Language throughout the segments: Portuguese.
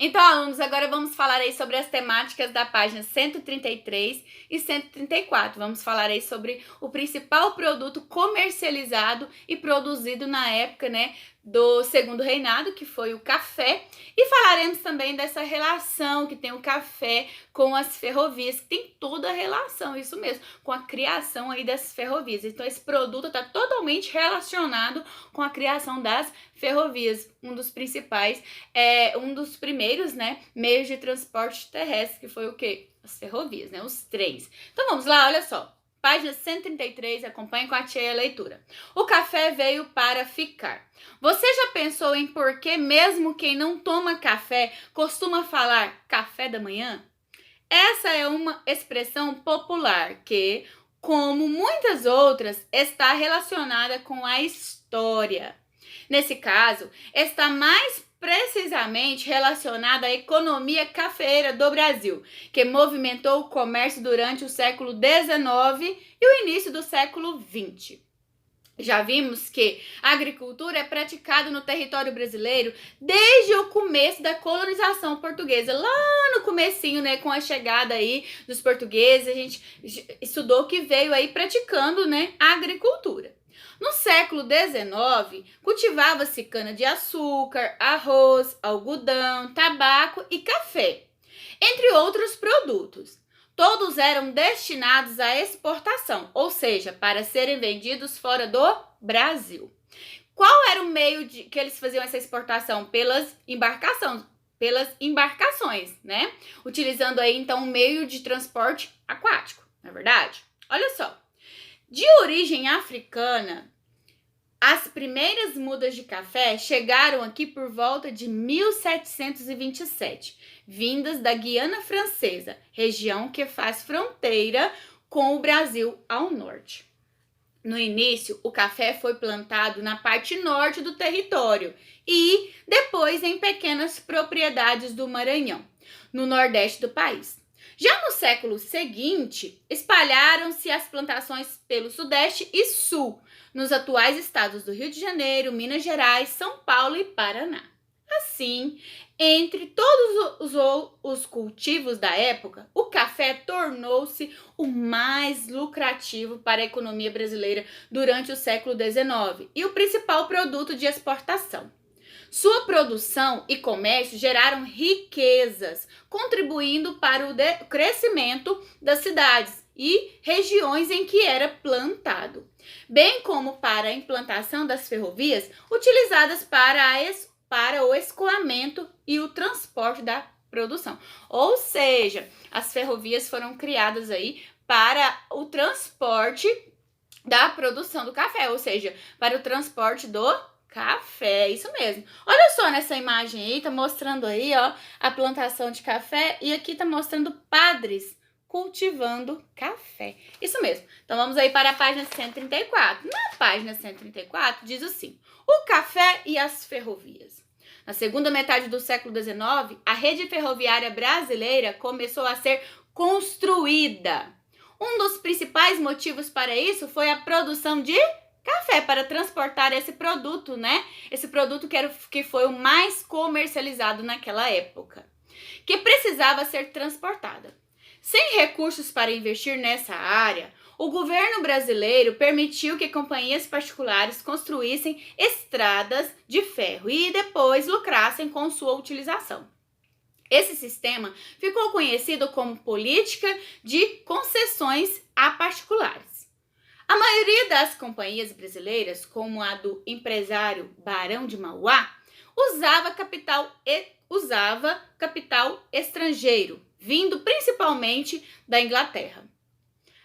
Então, alunos, agora vamos falar aí sobre as temáticas da página 133 e 134. Vamos falar aí sobre o principal produto comercializado e produzido na época, né, do Segundo Reinado, que foi o café. E falaremos também dessa relação que tem o café com as ferrovias, que tem toda a relação, isso mesmo, com a criação aí das ferrovias. Então, esse produto está totalmente relacionado com a criação das ferrovias, um dos principais, um dos primeiros, né, meios de transporte terrestre, que foi o quê? As ferrovias, né, os trens. Então vamos lá, olha só. Página 133, acompanhe com a tia a leitura. O café veio para ficar. Você já pensou em por que mesmo quem não toma café costuma falar café da manhã? Essa é uma expressão popular que, como muitas outras, está relacionada com a história. Nesse caso, está mais precisamente relacionada à economia cafeeira do Brasil, que movimentou o comércio durante o século XIX e o início do século XX. Já vimos que a agricultura é praticada no território brasileiro desde o começo da colonização portuguesa. Lá no comecinho, né, com a chegada aí dos portugueses, a gente estudou que veio aí praticando, né, a agricultura. No século XIX, cultivava-se cana-de-açúcar, arroz, algodão, tabaco e café, entre outros produtos. Todos eram destinados à exportação, ou seja, para serem vendidos fora do Brasil. Qual era o meio que eles faziam essa exportação? Pelas embarcações, né? Utilizando aí então um meio de transporte aquático, não é verdade? Olha só. De origem africana, as primeiras mudas de café chegaram aqui por volta de 1727, vindas da Guiana Francesa, região que faz fronteira com o Brasil ao norte. No início, o café foi plantado na parte norte do território e depois em pequenas propriedades do Maranhão, no nordeste do país. Já no século seguinte, espalharam-se as plantações pelo Sudeste e Sul, nos atuais estados do Rio de Janeiro, Minas Gerais, São Paulo e Paraná. Assim, entre todos os cultivos da época, o café tornou-se o mais lucrativo para a economia brasileira durante o século XIX e o principal produto de exportação. Sua produção e comércio geraram riquezas, contribuindo para o crescimento das cidades e regiões em que era plantado, bem como para a implantação das ferrovias utilizadas para o escoamento e o transporte da produção. Ou seja, as ferrovias foram criadas aí para o transporte da produção do café, ou seja, para o transporte do café, isso mesmo. Olha só nessa imagem aí, tá mostrando aí, ó, a plantação de café e aqui tá mostrando padres cultivando café. Isso mesmo. Então vamos aí para a página 134. Na página 134 diz assim: o café e as ferrovias. Na segunda metade do século XIX, a rede ferroviária brasileira começou a ser construída. Um dos principais motivos para isso foi a produção de café, para transportar esse produto, né? Esse produto que foi o mais comercializado naquela época, que precisava ser transportada. Sem recursos para investir nessa área, o governo brasileiro permitiu que companhias particulares construíssem estradas de ferro e depois lucrassem com sua utilização. Esse sistema ficou conhecido como política de concessões a particulares. A maioria das companhias brasileiras, como a do empresário Barão de Mauá, usava capital estrangeiro, vindo principalmente da Inglaterra.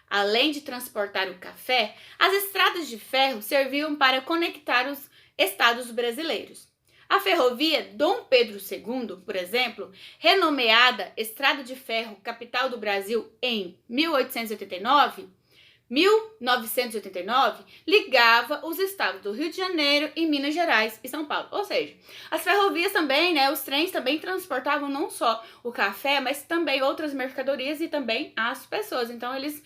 Além de transportar o café, as estradas de ferro serviam para conectar os estados brasileiros. A ferrovia Dom Pedro II, por exemplo, renomeada Estrada de Ferro Capital do Brasil em 1989, ligava os estados do Rio de Janeiro e Minas Gerais e São Paulo. Ou seja, as ferrovias também, né, os trens também transportavam não só o café, mas também outras mercadorias e também as pessoas. Então, eles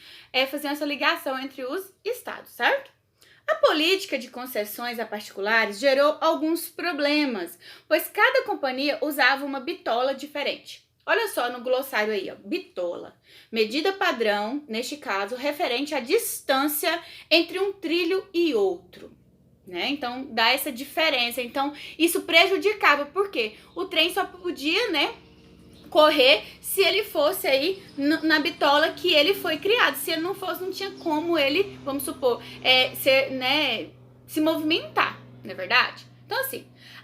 faziam essa ligação entre os estados, certo? A política de concessões a particulares gerou alguns problemas, pois cada companhia usava uma bitola diferente. Olha só no glossário aí, ó, bitola. Medida padrão, neste caso, referente à distância entre um trilho e outro. Né? Então, dá essa diferença. Então, isso prejudicava, porque o trem só podia, né, correr se ele fosse aí na bitola que ele foi criado. Se ele não fosse, não tinha como ele, vamos supor, se movimentar, não é verdade? Então,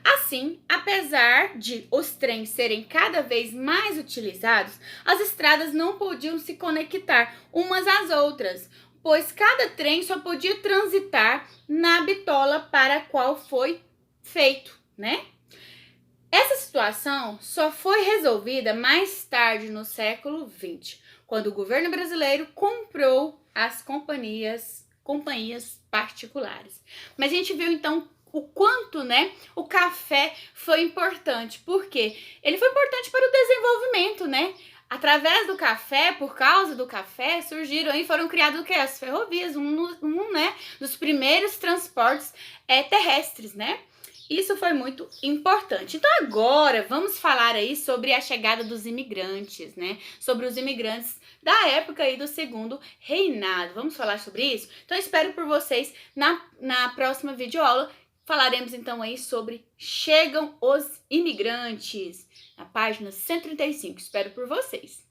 assim, apesar de os trens serem cada vez mais utilizados, as estradas não podiam se conectar umas às outras, pois cada trem só podia transitar na bitola para a qual foi feito, né? Essa situação só foi resolvida mais tarde no século XX, quando o governo brasileiro comprou as companhias particulares. Mas a gente viu então o quanto, né, o café foi importante. Por quê? Ele foi importante para o desenvolvimento, né? Através do café, por causa do café, surgiram e foram criadas o quê? As ferrovias, né, dos primeiros transportes terrestres, né? Isso foi muito importante. Então agora vamos falar aí sobre a chegada dos imigrantes, né? Sobre os imigrantes da época aí do Segundo Reinado. Vamos falar sobre isso? Então espero por vocês na próxima videoaula. Falaremos então aí sobre Chegam os Imigrantes, na página 135. Espero por vocês.